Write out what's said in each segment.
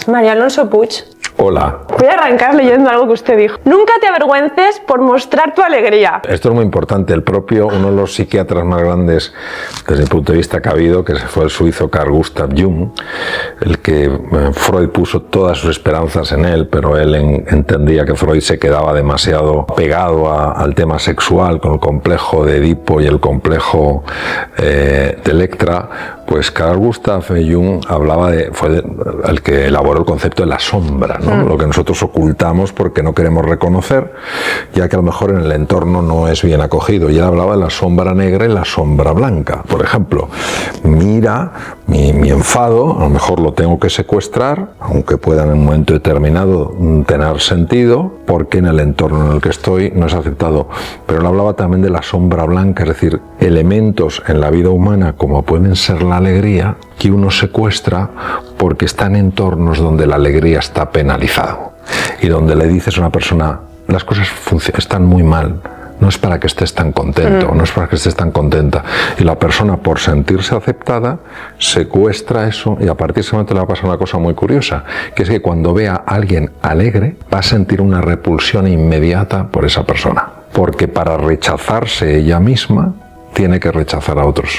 María Alonso Puig. Hola. Voy a arrancar leyendo algo que usted dijo. Nunca te avergüences por mostrar tu alegría. Esto es muy importante. Uno de los psiquiatras más grandes desde el punto de vista que ha habido, que fue el suizo Carl Gustav Jung, el que Freud puso todas sus esperanzas en él, pero él entendía que Freud se quedaba demasiado pegado al tema sexual, con el complejo de Edipo y el complejo de Electra. Pues Carl Gustav Jung fue el que elaboró el concepto de la sombra, ¿no? Lo que nosotros ocultamos porque no queremos reconocer, ya que a lo mejor en el entorno no es bien acogido. Y él hablaba de la sombra negra y la sombra blanca. Por ejemplo, mira, mi enfado, a lo mejor lo tengo que secuestrar, aunque pueda en un momento determinado tener sentido, porque en el entorno en el que estoy no es aceptado. Pero él hablaba también de la sombra blanca, es decir, elementos en la vida humana como pueden ser la alegría, que uno secuestra porque está en entornos donde la alegría está penalizado y donde le dices a una persona las cosas están muy mal, no es para que estés tan contento, no es para que estés tan contenta, y la persona, por sentirse aceptada, secuestra eso, y a partir de ese momento le va a pasar una cosa muy curiosa, que es que cuando vea a alguien alegre va a sentir una repulsión inmediata por esa persona, porque para rechazarse ella misma tiene que rechazar a otros,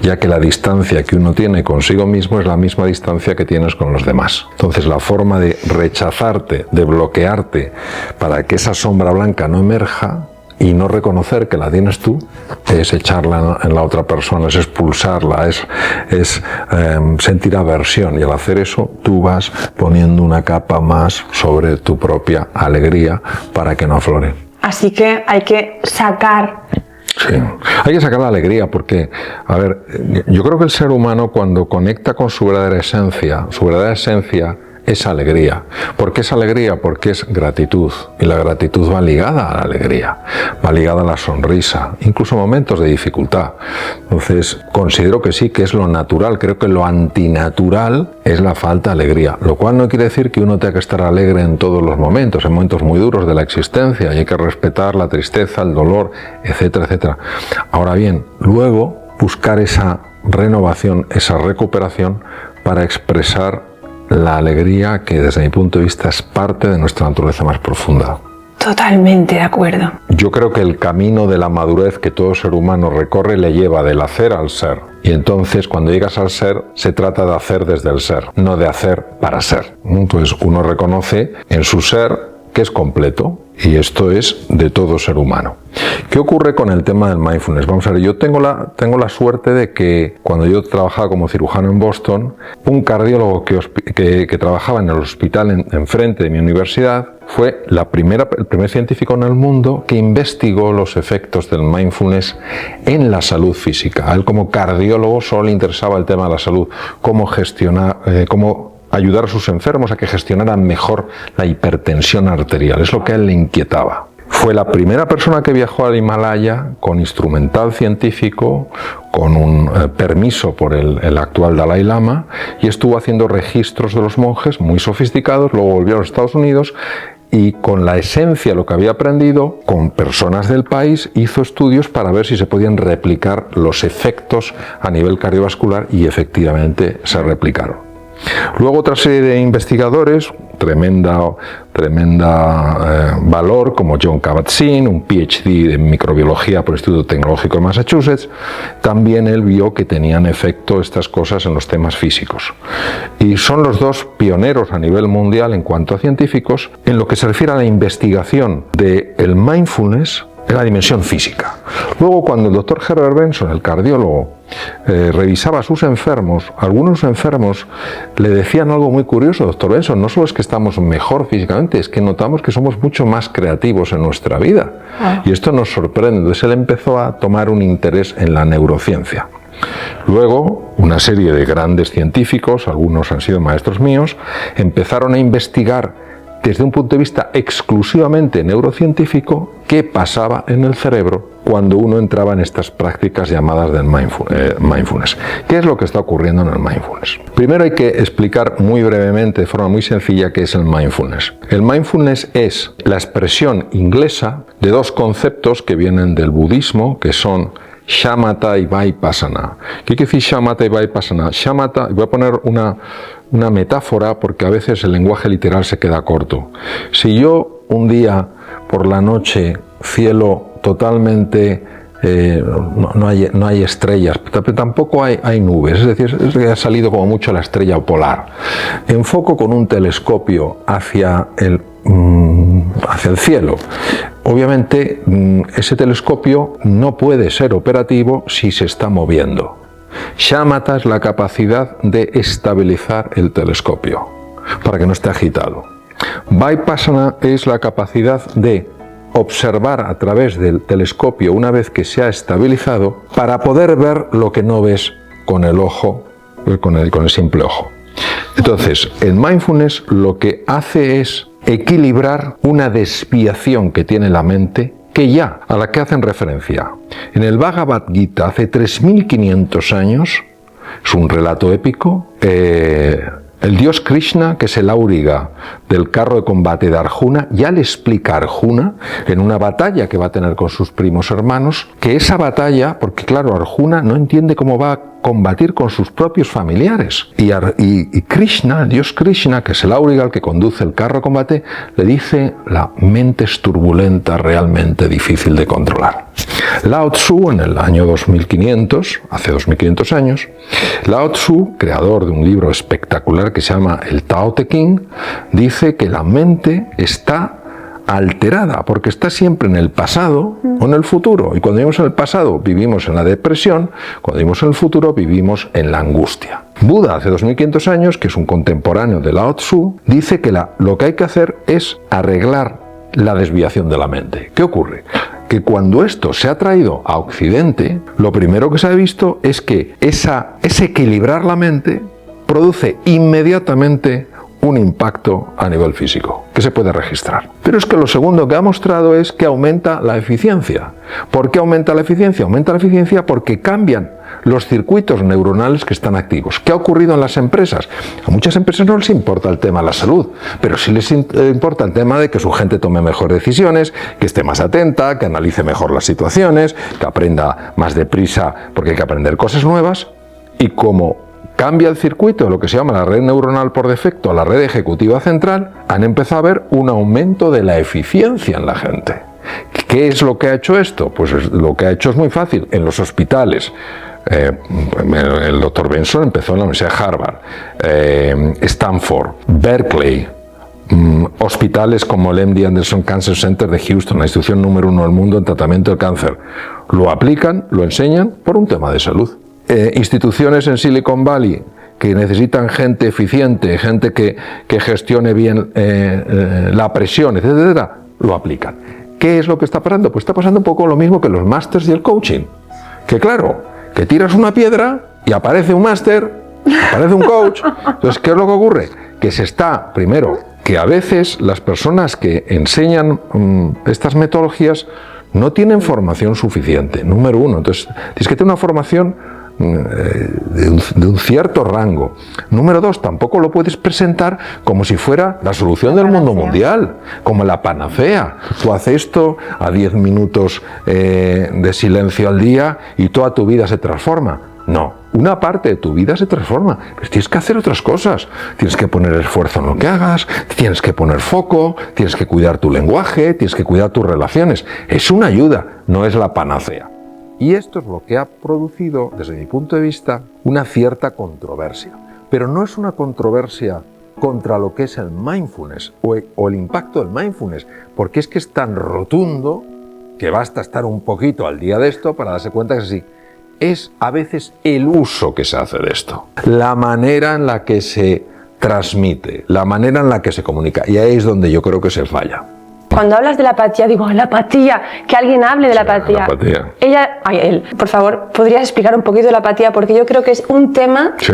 ya que la distancia que uno tiene consigo mismo es la misma distancia que tienes con los demás. Entonces la forma de rechazarte, de bloquearte para que esa sombra blanca no emerja y no reconocer que la tienes tú, es echarla en la otra persona, es expulsarla, es sentir aversión, y al hacer eso tú vas poniendo una capa más sobre tu propia alegría para que no aflore. Así que hay que sacar... Sí, hay que sacar la alegría porque, a ver, yo creo que el ser humano cuando conecta con su verdadera esencia es alegría. ¿Por qué es alegría? Porque es gratitud, y la gratitud va ligada a la alegría, va ligada a la sonrisa, incluso en momentos de dificultad. Entonces, considero que sí, que es lo natural. Creo que lo antinatural es la falta de alegría, lo cual no quiere decir que uno tenga que estar alegre en todos los momentos, en momentos muy duros de la existencia, y hay que respetar la tristeza, el dolor, etcétera, etcétera. Ahora bien, luego buscar esa renovación, esa recuperación para expresar la alegría, que desde mi punto de vista es parte de nuestra naturaleza más profunda. Totalmente de acuerdo. Yo creo que el camino de la madurez que todo ser humano recorre le lleva del hacer al ser. Y entonces cuando llegas al ser, se trata de hacer desde el ser, no de hacer para ser. Entonces uno reconoce en su ser que es completo, y esto es de todo ser humano. ¿Qué ocurre con el tema del mindfulness? Vamos a ver, yo tengo la suerte de que cuando yo trabajaba como cirujano en Boston, un cardiólogo que trabajaba en el hospital enfrente de mi universidad fue el primer científico en el mundo que investigó los efectos del mindfulness en la salud física. A él como cardiólogo solo le interesaba el tema de la salud, cómo gestionar, cómo ayudar a sus enfermos a que gestionaran mejor la hipertensión arterial. Es lo que a él le inquietaba. Fue la primera persona que viajó al Himalaya con instrumental científico, con un permiso por el actual Dalai Lama, y estuvo haciendo registros de los monjes muy sofisticados. Luego volvió a los Estados Unidos y con la esencia de lo que había aprendido, con personas del país, hizo estudios para ver si se podían replicar los efectos a nivel cardiovascular, y efectivamente se replicaron. Luego otra serie de investigadores, tremenda valor, como John Kabat-Zinn, un PhD en microbiología por el Instituto Tecnológico de Massachusetts, también él vio que tenían efecto estas cosas en los temas físicos. Y son los dos pioneros a nivel mundial en cuanto a científicos en lo que se refiere a la investigación del mindfulness en la dimensión física. Luego, cuando el doctor Herbert Benson, el cardiólogo, revisaba a sus enfermos, algunos enfermos le decían algo muy curioso: doctor Benson, no solo es que estamos mejor físicamente, es que notamos que somos mucho más creativos en nuestra vida. Y esto nos sorprende. Entonces él empezó a tomar un interés en la neurociencia. Luego, una serie de grandes científicos, algunos han sido maestros míos, empezaron a investigar desde un punto de vista exclusivamente neurocientífico qué pasaba en el cerebro cuando uno entraba en estas prácticas llamadas del mindfulness. ¿Qué es lo que está ocurriendo en el mindfulness? Primero hay que explicar muy brevemente, de forma muy sencilla, qué es el mindfulness. El mindfulness es la expresión inglesa de dos conceptos que vienen del budismo, que son Shamatha y Vipassana. ¿Qué quiere decir Shamatha y Vipassana? Shamatha, voy a poner una metáfora porque a veces el lenguaje literal se queda corto. Si yo un día por la noche, cielo totalmente, no hay estrellas, pero tampoco hay nubes, es decir, ha salido como mucho la estrella polar. Enfoco con un telescopio hacia el cielo. Obviamente, ese telescopio no puede ser operativo si se está moviendo. Shamatha es la capacidad de estabilizar el telescopio para que no esté agitado. Vipassana es la capacidad de observar a través del telescopio una vez que se ha estabilizado para poder ver lo que no ves con el ojo, con el simple ojo. Entonces, el mindfulness lo que hace es equilibrar una desviación que tiene la mente a la que hacen referencia. En el Bhagavad Gita, hace 3.500 años, es un relato épico, el dios Krishna, que es el auriga del carro de combate de Arjuna, ya le explica a Arjuna, en una batalla que va a tener con sus primos hermanos, que esa batalla, porque claro, Arjuna no entiende cómo va a combatir con sus propios familiares. Y Krishna, el dios Krishna, que es el auriga, el que conduce el carro de combate, le dice: la mente es turbulenta, realmente difícil de controlar. Lao Tzu, en el año 2500, hace 2500 años, Lao Tzu, creador de un libro espectacular que se llama el Tao Te Ching, dice que la mente está alterada porque está siempre en el pasado o en el futuro, y cuando vivimos en el pasado vivimos en la depresión, cuando vivimos en el futuro vivimos en la angustia. Buda, hace 2500 años, que es un contemporáneo de Lao Tzu, dice que lo que hay que hacer es arreglar la desviación de la mente. ¿Qué ocurre? Que cuando esto se ha traído a Occidente, lo primero que se ha visto es que ese equilibrar la mente produce inmediatamente un impacto a nivel físico, que se puede registrar. Pero es que lo segundo que ha mostrado es que aumenta la eficiencia. ¿Por qué aumenta la eficiencia? Aumenta la eficiencia porque cambian los circuitos neuronales que están activos. ¿Qué ha ocurrido en las empresas? A muchas empresas no les importa el tema de la salud, pero sí les importa el tema de que su gente tome mejores decisiones, que esté más atenta, que analice mejor las situaciones, que aprenda más deprisa porque hay que aprender cosas nuevas. Y como cambia el circuito, lo que se llama la red neuronal por defecto, a la red ejecutiva central, han empezado a ver un aumento de la eficiencia en la gente. ¿Qué es lo que ha hecho esto? Pues lo que ha hecho es muy fácil. En los hospitales, el doctor Benson empezó en la Universidad de Harvard, Stanford, Berkeley, hospitales como el MD Anderson Cancer Center de Houston, la institución número 1 del mundo en tratamiento del cáncer, lo aplican, lo enseñan por un tema de salud. Instituciones en Silicon Valley que necesitan gente eficiente, gente que gestione bien la presión, etcétera, lo aplican. ¿Qué es lo que está pasando? Pues está pasando un poco lo mismo que los másters y el coaching. Que claro, que tiras una piedra y aparece un máster, aparece un coach. Entonces, ¿qué es lo que ocurre? Que se está, primero, que a veces las personas que enseñan estas metodologías no tienen formación suficiente, número uno. Entonces, tienes que tener una formación de un cierto rango. Número dos, tampoco lo puedes presentar como si fuera la solución del mundo mundial, como la panacea. Tú haces esto a 10 minutos de silencio al día y toda tu vida se transforma. No, una parte de tu vida se transforma, pero tienes que hacer otras cosas. Tienes que poner esfuerzo en lo que hagas, tienes que poner foco, tienes que cuidar tu lenguaje, tienes que cuidar tus relaciones. Es una ayuda, no es la panacea. Y esto es lo que ha producido, desde mi punto de vista, una cierta controversia. Pero no es una controversia contra lo que es el mindfulness o el impacto del mindfulness, porque es que es tan rotundo que basta estar un poquito al día de esto para darse cuenta que es así. Es a veces el uso que se hace de esto, la manera en la que se transmite, la manera en la que se comunica, y ahí es donde yo creo que se falla. Cuando hablas de la apatía, digo, la apatía, que alguien hable de la apatía. La apatía. Él, por favor, ¿podrías explicar un poquito de la apatía? Porque yo creo que es un tema... Sí.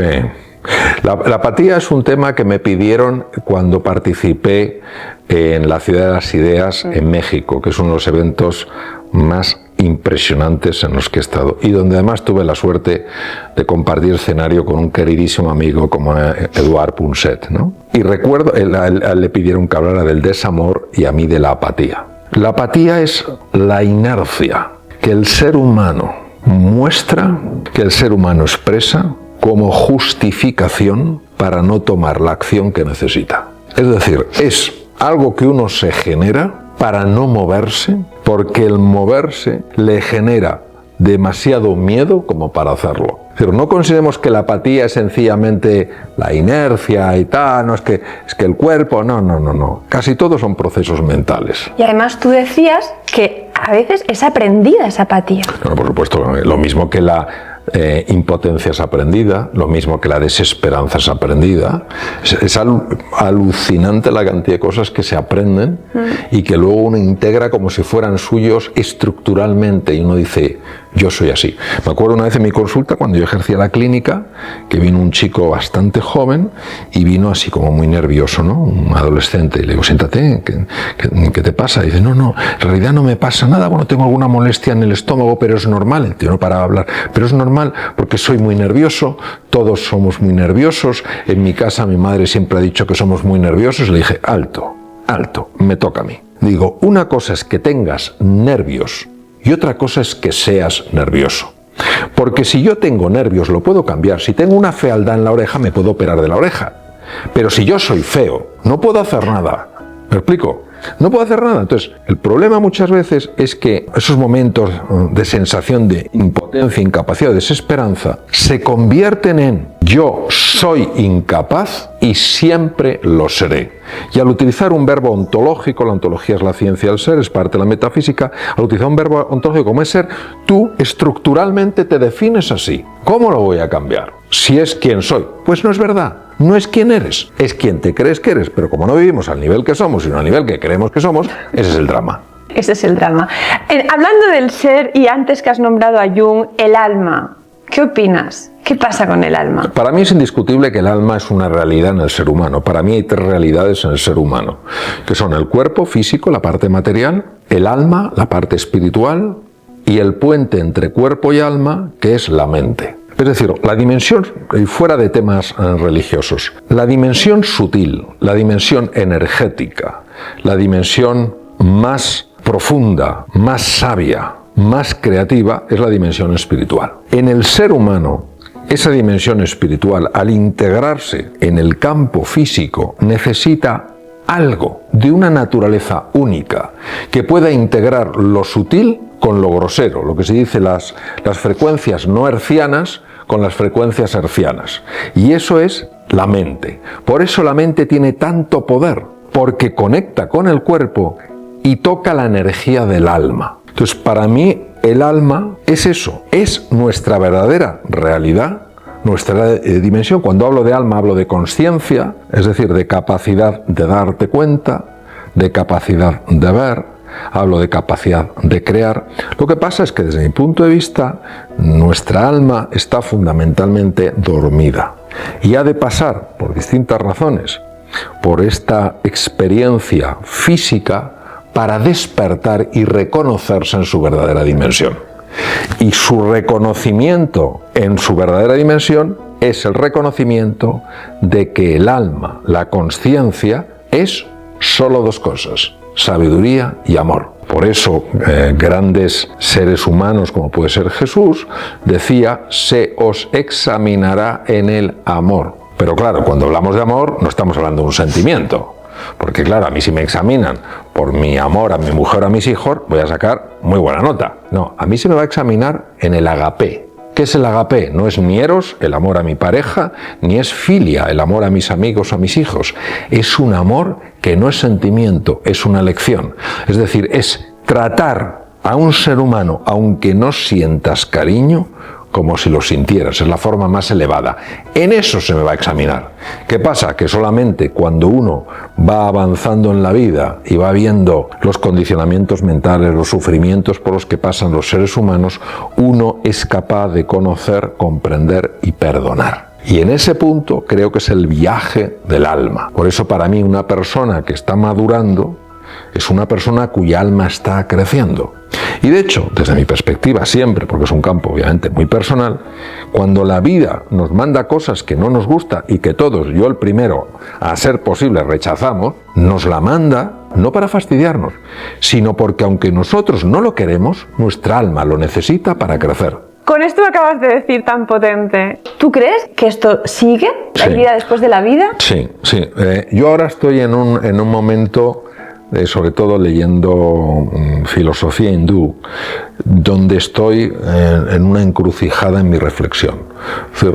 La apatía es un tema que me pidieron cuando participé en la Ciudad de las Ideas en México, que es uno de los eventos más impresionantes en los que he estado y donde además tuve la suerte de compartir escenario con un queridísimo amigo como Eduard Punset, ¿no? Y recuerdo, a él le pidieron que hablara del desamor y a mí de la apatía. La apatía es la inercia que el ser humano muestra que el ser humano expresa como justificación para no tomar la acción que necesita. Es decir, es algo que uno se genera para no moverse, porque el moverse le genera demasiado miedo como para hacerlo. Pero no consideremos que la apatía es sencillamente la inercia y tal, no es que el cuerpo, no. Casi todos son procesos mentales. Y además tú decías que a veces es aprendida esa apatía. Bueno, por supuesto, lo mismo que la impotencia es aprendida, lo mismo que la desesperanza es aprendida. Es alucinante la cantidad de cosas que se aprenden y que luego uno integra como si fueran suyos estructuralmente y uno dice, yo soy así. Me acuerdo una vez en mi consulta cuando yo ejercía la clínica que vino un chico bastante joven y vino así como muy nervioso, ¿no? Un adolescente, y le digo, siéntate, ¿qué te pasa? Y dice, no, en realidad no me pasa nada, bueno, tengo alguna molestia en el estómago, pero es normal. El tío no paraba de hablar, pero es normal porque soy muy nervioso, todos somos muy nerviosos, en mi casa mi madre siempre ha dicho que somos muy nerviosos. Le dije, alto, me toca a mí. Digo, una cosa es que tengas nervios y otra cosa es que seas nervioso. Porque si yo tengo nervios lo puedo cambiar, si tengo una fealdad en la oreja me puedo operar de la oreja, pero si yo soy feo no puedo hacer nada. ¿Me explico? No puedo hacer nada. Entonces, el problema muchas veces es que esos momentos de sensación de impotencia, incapacidad, desesperanza, se convierten en yo soy incapaz y siempre lo seré. Y al utilizar un verbo ontológico, la ontología es la ciencia del ser, es parte de la metafísica, al utilizar un verbo ontológico como es ser, tú estructuralmente te defines así. ¿Cómo lo voy a cambiar? Si es quien soy. Pues no es verdad. No es quien eres, es quien te crees que eres, pero como no vivimos al nivel que somos, sino al nivel que creemos que somos, ese es el drama. Ese es el drama. Hablando del ser, y antes que has nombrado a Jung, el alma, ¿qué opinas? ¿Qué pasa con el alma? Para mí es indiscutible que el alma es una realidad en el ser humano. Para mí hay tres realidades en el ser humano, que son el cuerpo físico, la parte material, el alma, la parte espiritual, y el puente entre cuerpo y alma, que es la mente. Es decir, la dimensión, fuera de temas religiosos, la dimensión sutil, la dimensión energética, la dimensión más profunda, más sabia, más creativa, es la dimensión espiritual. En el ser humano, esa dimensión espiritual, al integrarse en el campo físico, necesita algo de una naturaleza única que pueda integrar lo sutil con lo grosero, lo que se dice las frecuencias no hercianas con las frecuencias hercianas. Y eso es la mente. Por eso la mente tiene tanto poder, porque conecta con el cuerpo y toca la energía del alma. Entonces, para mí, el alma es eso, es nuestra verdadera realidad, nuestra dimensión. Cuando hablo de alma, hablo de consciencia, es decir, de capacidad de darte cuenta, de capacidad de ver, hablo de capacidad de crear. Lo que pasa es que desde mi punto de vista nuestra alma está fundamentalmente dormida y ha de pasar por distintas razones por esta experiencia física para despertar y reconocerse en su verdadera dimensión. Y su reconocimiento en su verdadera dimensión es el reconocimiento de que el alma, la consciencia, es solo dos cosas: sabiduría y amor. Por eso grandes seres humanos como puede ser Jesús decía, se os examinará en el amor. Pero claro, cuando hablamos de amor no estamos hablando de un sentimiento, porque claro, a mí si me examinan por mi amor a mi mujer o a mis hijos voy a sacar muy buena nota. No, a mí se me va a examinar en el agapé. ¿Qué es el agapé? No es ni eros, el amor a mi pareja, ni es filia, el amor a mis amigos o a mis hijos. Es un amor que no es sentimiento, es una elección. Es decir, es tratar a un ser humano, aunque no sientas cariño, como si lo sintieras, es la forma más elevada. En eso se me va a examinar. ¿Qué pasa? Que solamente cuando uno va avanzando en la vida y va viendo los condicionamientos mentales, los sufrimientos por los que pasan los seres humanos, uno es capaz de conocer, comprender y perdonar. Y en ese punto creo que es el viaje del alma. Por eso para mí una persona que está madurando es una persona cuya alma está creciendo. Y de hecho, desde mi perspectiva siempre, porque es un campo obviamente muy personal, cuando la vida nos manda cosas que no nos gusta y que todos, yo el primero, a ser posible rechazamos, nos la manda no para fastidiarnos, sino porque aunque nosotros no lo queremos, nuestra alma lo necesita para crecer. Con esto que acabas de decir tan potente, ¿tú crees que esto sigue? ¿Hay vida después de la vida? Sí, sí. Yo ahora estoy en un momento, sobre todo leyendo filosofía hindú, donde estoy en una encrucijada en mi reflexión.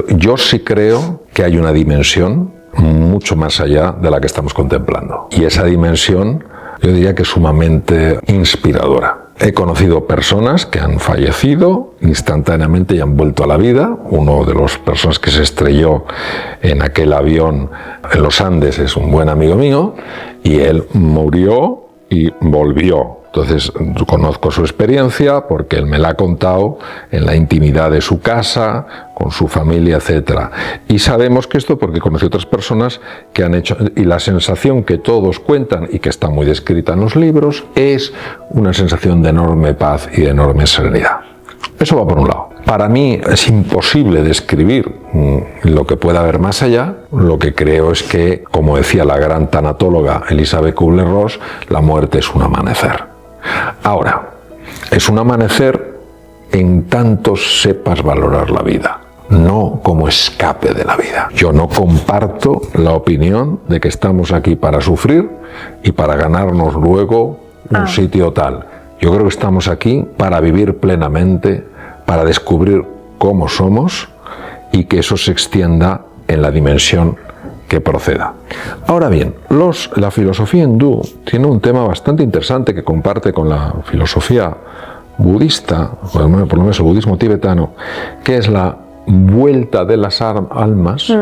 Yo sí creo que hay una dimensión mucho más allá de la que estamos contemplando. Y esa dimensión, yo diría que es sumamente inspiradora. He conocido personas que han fallecido instantáneamente y han vuelto a la vida. Uno de las personas que se estrelló en aquel avión en los Andes es un buen amigo mío y él murió y volvió. Entonces conozco su experiencia porque él me la ha contado en la intimidad de su casa, con su familia, etc. Y sabemos que esto porque conocí otras personas que han hecho, y la sensación que todos cuentan y que está muy descrita en los libros, es una sensación de enorme paz y de enorme serenidad. Eso va por un lado. Para mí es imposible describir lo que pueda haber más allá. Lo que creo es que, como decía la gran tanatóloga Elizabeth Kubler-Ross, la muerte es un amanecer. Ahora, es un amanecer en tanto sepas valorar la vida, no como escape de la vida. Yo no comparto la opinión de que estamos aquí para sufrir y para ganarnos luego un sitio tal. Yo creo que estamos aquí para vivir plenamente, para descubrir cómo somos y que eso se extienda en la dimensión que proceda. Ahora bien, la filosofía hindú tiene un tema bastante interesante que comparte con la filosofía budista, por lo menos el budismo tibetano, que es la vuelta de las almas,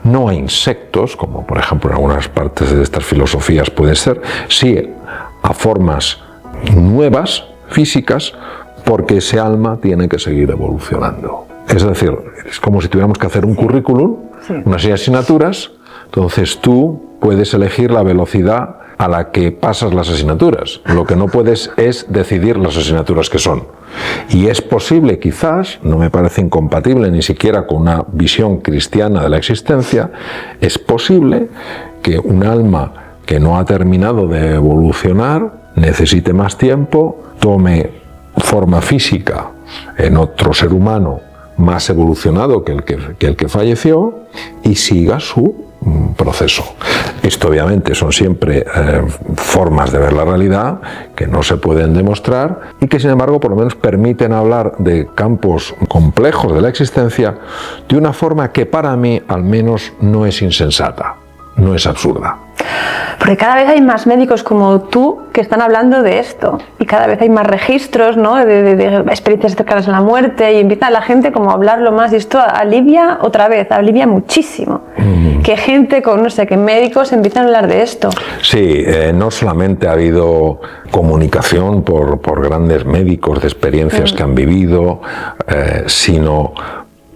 no a insectos, como por ejemplo en algunas partes de estas filosofías puede ser, sí a formas nuevas, físicas, porque ese alma tiene que seguir evolucionando. Es decir, es como si tuviéramos que hacer un currículum, una serie de asignaturas. Entonces tú puedes elegir la velocidad a la que pasas las asignaturas. Lo que no puedes es decidir las asignaturas que son. Y es posible, quizás, no me parece incompatible ni siquiera con una visión cristiana de la existencia, es posible que un alma que no ha terminado de evolucionar necesite más tiempo, tome forma física en otro ser humano más evolucionado que el que falleció y siga su proceso. Esto obviamente son siempre formas de ver la realidad que no se pueden demostrar y que sin embargo por lo menos permiten hablar de campos complejos de la existencia de una forma que para mí al menos no es insensata, no es absurda. Porque cada vez hay más médicos como tú que están hablando de esto y cada vez hay más registros, ¿no? de experiencias cercanas a la muerte y empieza la gente como a hablarlo más y esto alivia otra vez, alivia muchísimo. Que gente con, no sé, que médicos empiezan a hablar de esto. Sí, no solamente ha habido comunicación por grandes médicos de experiencias que han vivido, sino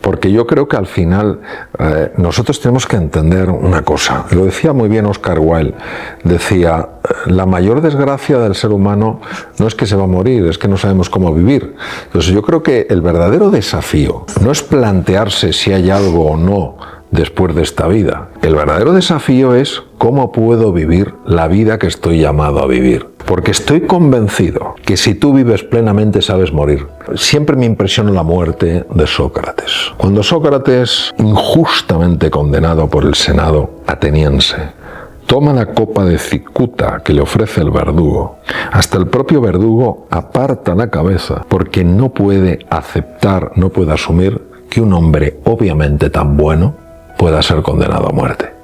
porque yo creo que al final nosotros tenemos que entender una cosa. Lo decía muy bien Oscar Wilde. Decía, la mayor desgracia del ser humano no es que se va a morir, es que no sabemos cómo vivir. Entonces yo creo que el verdadero desafío no es plantearse si hay algo o no después de esta vida. El verdadero desafío es cómo puedo vivir la vida que estoy llamado a vivir. Porque estoy convencido que si tú vives plenamente sabes morir. Siempre me impresiona la muerte de Sócrates. Cuando Sócrates, injustamente condenado por el Senado ateniense, toma la copa de cicuta que le ofrece el verdugo, hasta el propio verdugo aparta la cabeza porque no puede aceptar, no puede asumir que un hombre obviamente tan bueno pueda ser condenado a muerte.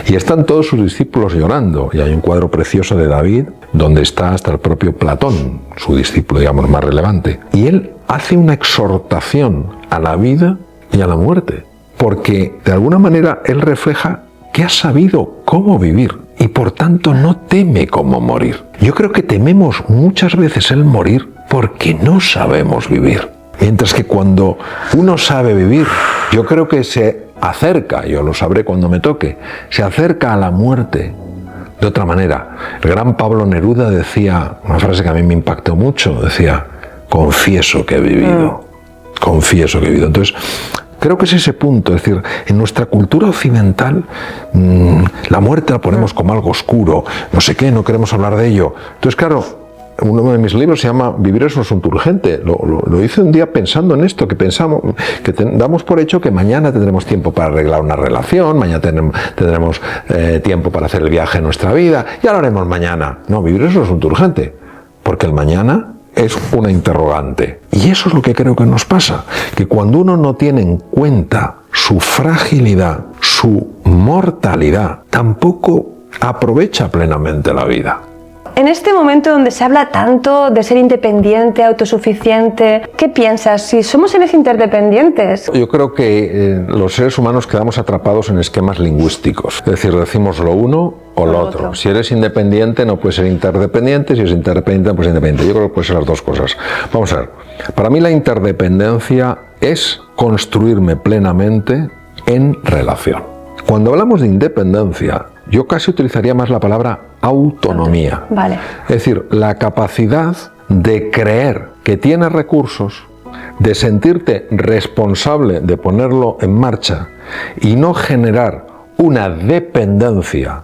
Y están todos sus discípulos llorando, y hay un cuadro precioso de David donde está hasta el propio Platón, su discípulo, digamos, más relevante. Y él hace una exhortación a la vida y a la muerte, porque de alguna manera él refleja que ha sabido cómo vivir y por tanto no teme cómo morir. Yo creo que tememos muchas veces el morir porque no sabemos vivir. Mientras que cuando uno sabe vivir, yo creo que se acerca, yo lo sabré cuando me toque, se acerca a la muerte de otra manera. El gran Pablo Neruda decía, una frase que a mí me impactó mucho, decía, confieso que he vivido, confieso que he vivido. Entonces, creo que es ese punto, es decir, en nuestra cultura occidental la muerte la ponemos como algo oscuro, no sé qué, no queremos hablar de ello. Entonces, claro, uno de mis libros se llama Vivir es un asunto urgente. Lo hice un día pensando en esto, que damos por hecho que mañana tendremos tiempo para arreglar una relación, mañana tendremos tiempo para hacer el viaje en nuestra vida, ya lo haremos mañana. No, vivir es un asunto urgente, porque el mañana es una interrogante. Y eso es lo que creo que nos pasa, que cuando uno no tiene en cuenta su fragilidad, su mortalidad, tampoco aprovecha plenamente la vida. En este momento donde se habla tanto de ser independiente, autosuficiente, ¿qué piensas? Si somos seres interdependientes. Yo creo que los seres humanos quedamos atrapados en esquemas lingüísticos. Es decir, decimos lo uno o lo otro. Si eres independiente no puedes ser interdependiente, si eres interdependiente no puedes ser independiente. Yo creo que pueden ser las dos cosas. Vamos a ver, para mí la interdependencia es construirme plenamente en relación. Cuando hablamos de independencia, yo casi utilizaría más la palabra autonomía. Vale. Es decir, la capacidad de creer que tienes recursos, de sentirte responsable de ponerlo en marcha y no generar una dependencia,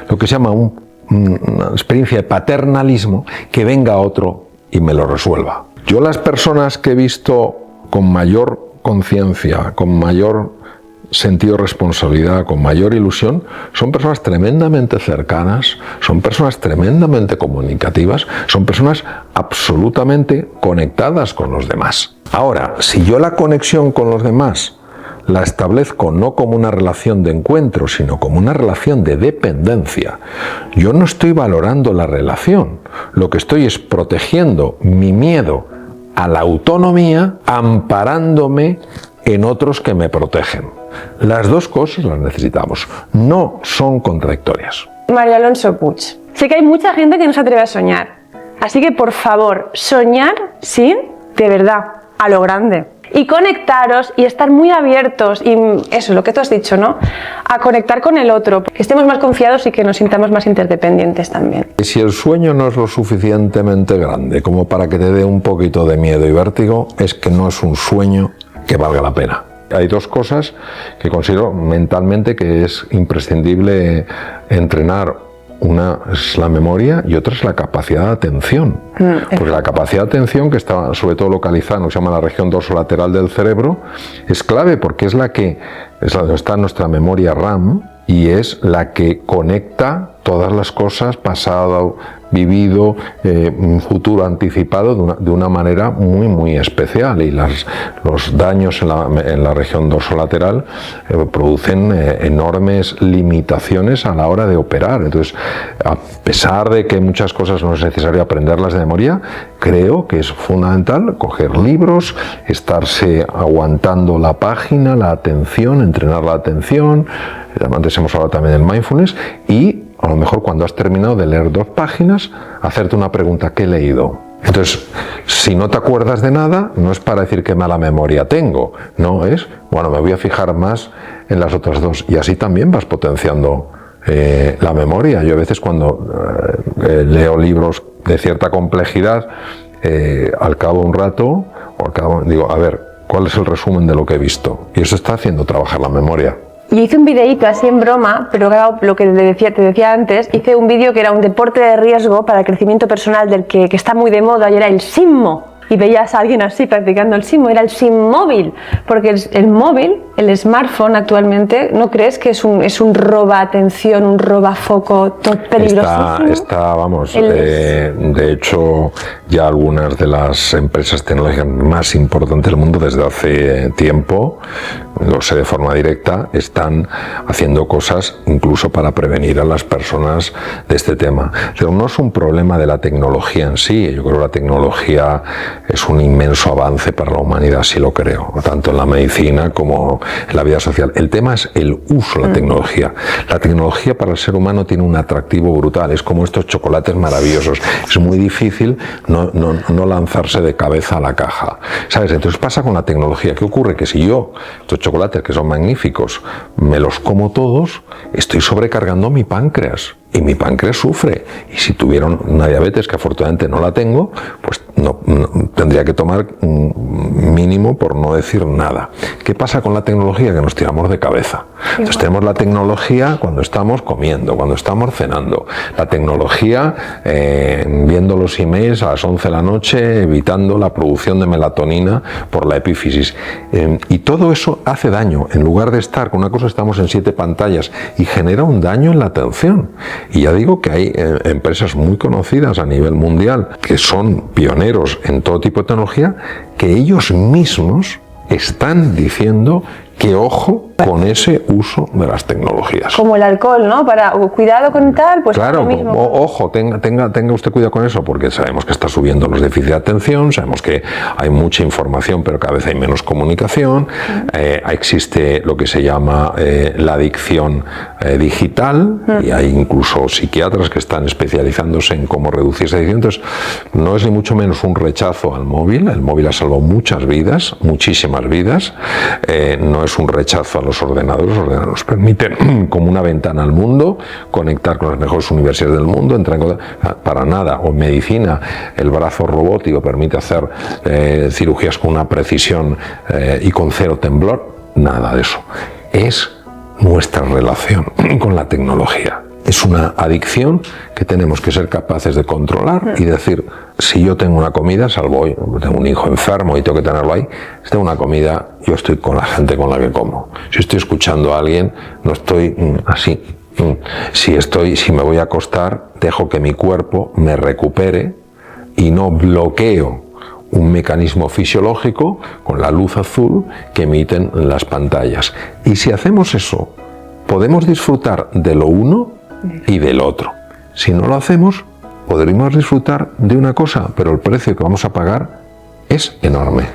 lo que se llama una experiencia de paternalismo, que venga otro y me lo resuelva. Yo las personas que he visto con mayor conciencia, con mayor sentido de responsabilidad, con mayor ilusión, son personas tremendamente cercanas, son personas tremendamente comunicativas, son personas absolutamente conectadas con los demás. Ahora, si yo la conexión con los demás la establezco no como una relación de encuentro, sino como una relación de dependencia, yo no estoy valorando la relación, lo que estoy es protegiendo mi miedo a la autonomía, amparándome en otros que me protegen. Las dos cosas las necesitamos, no son contradictorias. Mario Alonso Puig, sé que hay mucha gente que no se atreve a soñar, así que por favor, soñar, sí, de verdad, a lo grande. Y conectaros y estar muy abiertos, y eso, lo que tú has dicho, ¿no? A conectar con el otro, que estemos más confiados y que nos sintamos más interdependientes también. Si el sueño no es lo suficientemente grande como para que te dé un poquito de miedo y vértigo, es que no es un sueño que valga la pena. Hay dos cosas que considero mentalmente que es imprescindible entrenar. Una es la memoria y otra es la capacidad de atención. Porque la capacidad de atención, que está sobre todo localizada en lo que se llama la región dorsolateral del cerebro, es clave porque es la que donde está nuestra memoria RAM y es la que conecta todas las cosas, pasado, vivido, futuro anticipado de una manera muy muy especial, y los daños en la región dorsolateral producen enormes limitaciones a la hora de operar. Entonces, a pesar de que muchas cosas no es necesario aprenderlas de memoria, creo que es fundamental coger libros, estarse aguantando la página, la atención, entrenar la atención. Antes hemos hablado también del mindfulness, y a lo mejor cuando has terminado de leer 2 páginas, hacerte una pregunta: ¿qué he leído? Entonces, si no te acuerdas de nada, no es para decir qué mala memoria tengo, no, es, bueno, me voy a fijar más en las otras 2, y así también vas potenciando la memoria. Yo a veces cuando leo libros de cierta complejidad, al cabo de un rato, digo, a ver, ¿cuál es el resumen de lo que he visto? Y eso está haciendo trabajar la memoria. Y hice un videíto así en broma, pero claro, lo que te decía antes, hice un vídeo que era un deporte de riesgo para el crecimiento personal del que está muy de moda, y era el Simmo. Y veías a alguien así practicando el Simmo, era el Simmóvil, porque el móvil, el smartphone actualmente, ¿no crees que es un roba atención, un roba foco peligrosísimo? Vamos, de hecho, ya algunas de las empresas tecnológicas más importantes del mundo desde hace tiempo, lo sé de forma directa, están haciendo cosas incluso para prevenir a las personas de este tema. Pero no es un problema de la tecnología en sí. Yo creo que la tecnología es un inmenso avance para la humanidad, sí lo creo, tanto en la medicina como en la vida social. El tema es el uso de la tecnología. La tecnología para el ser humano tiene un atractivo brutal, es como estos chocolates maravillosos. Es muy difícil no lanzarse de cabeza a la caja, ¿sabes? Entonces pasa con la tecnología. ¿Qué ocurre? Que si yo, estos chocolates que son magníficos, me los como todos, estoy sobrecargando mi páncreas. Y mi páncreas sufre. Y si tuviera una diabetes, que afortunadamente no la tengo, pues no tendría que tomar mínimo por no decir nada. ¿Qué pasa con la tecnología? Que nos tiramos de cabeza. Entonces tenemos la tecnología cuando estamos comiendo, cuando estamos cenando, la tecnología viendo los emails a las 11 de la noche, evitando la producción de melatonina por la epífisis. Y todo eso hace daño. En lugar de estar con una cosa, estamos en 7 pantallas y genera un daño en la atención. Y ya digo que hay empresas muy conocidas a nivel mundial que son pioneros en todo tipo de tecnología, que ellos mismos están diciendo que ojo con ese uso de las tecnologías. Como el alcohol, ¿no? Para cuidado con tal, pues claro, lo mismo. Ojo, tenga usted cuidado con eso, porque sabemos que está subiendo los déficits de atención, sabemos que hay mucha información, pero cada vez hay menos comunicación, existe lo que se llama la adicción digital, y hay incluso psiquiatras que están especializándose en cómo reducir esa adicción. Entonces, no es ni mucho menos un rechazo al móvil. El móvil ha salvado muchas vidas, muchísimas vidas. No es un rechazo a los ordenadores. Los ordenadores nos permiten, como una ventana al mundo, conectar con las mejores universidades del mundo, entrar en para nada. O en medicina, el brazo robótico permite hacer cirugías con una precisión y con cero temblor. Nada de eso. Es nuestra relación con la tecnología. Es una adicción que tenemos que ser capaces de controlar y decir, si yo tengo una comida, salvo hoy, tengo un hijo enfermo y tengo que tenerlo ahí, si tengo una comida, yo estoy con la gente con la que como. Si estoy escuchando a alguien, no estoy así. Si me voy a acostar, dejo que mi cuerpo me recupere y no bloqueo un mecanismo fisiológico con la luz azul que emiten las pantallas. Y si hacemos eso, podemos disfrutar de lo uno y del otro. Si no lo hacemos, podremos disfrutar de una cosa, pero el precio que vamos a pagar es enorme.